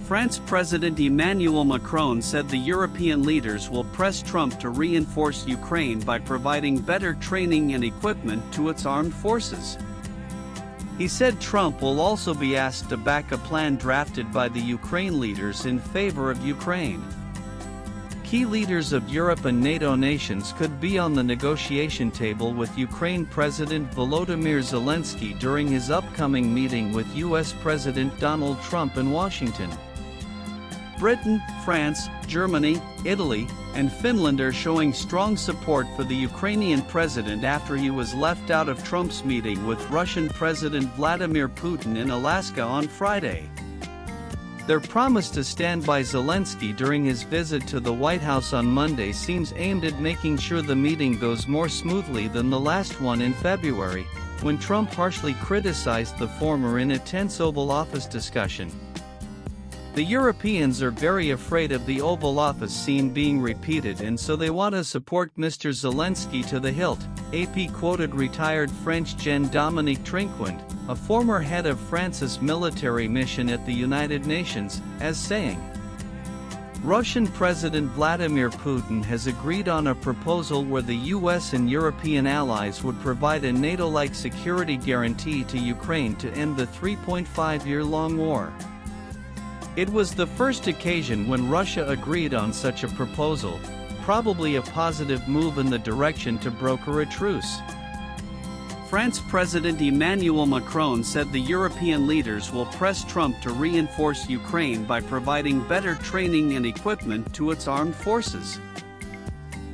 France President Emmanuel Macron said the European leaders will press Trump to reinforce Ukraine by providing better training and equipment to its armed forces. He said Trump will also be asked to back a plan drafted by the Ukraine leaders in favor of Ukraine. Key leaders of Europe and NATO nations could be on the negotiation table with Ukraine President Volodymyr Zelensky during his upcoming meeting with US President Donald Trump in Washington. Britain, France, Germany, Italy, and Finland are showing strong support for the Ukrainian president after he was left out of Trump's meeting with Russian President Vladimir Putin in Alaska on Friday. Their promise to stand by Zelensky during his visit to the White House on Monday seems aimed at making sure the meeting goes more smoothly than the last one in February, when Trump harshly criticized the former in a tense Oval Office discussion. The Europeans are very afraid of the Oval Office scene being repeated, and so they want to support Mr. Zelensky to the hilt, AP quoted retired French Gen Dominique Trinquant, a former head of France's military mission at the United Nations, as saying, Russian President Vladimir Putin has agreed on a proposal where the US and European allies would provide a NATO-like security guarantee to Ukraine to end the 3.5-year-long war. It was the first occasion when Russia agreed on such a proposal, probably a positive move in the direction to broker a truce. France President Emmanuel Macron said the European leaders will press Trump to reinforce Ukraine by providing better training and equipment to its armed forces.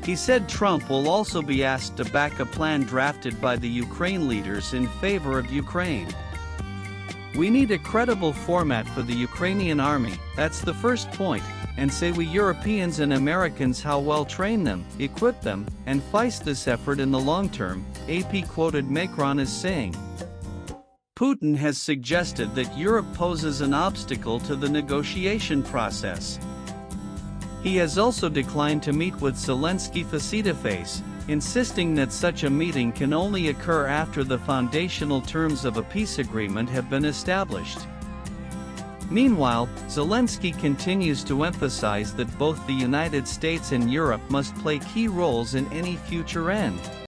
He said Trump will also be asked to back a plan drafted by the Ukraine leaders in favor of Ukraine. We need a credible format for the Ukrainian army, that's the first point, and say we Europeans and Americans how well train them, equip them, and face this effort in the long term, AP quoted Macron as saying. Putin has suggested that Europe poses an obstacle to the negotiation process. He has also declined to meet with Zelensky face-to-face, insisting that such a meeting can only occur after the foundational terms of a peace agreement have been established. Meanwhile, Zelensky continues to emphasize that both the United States and Europe must play key roles in any future end.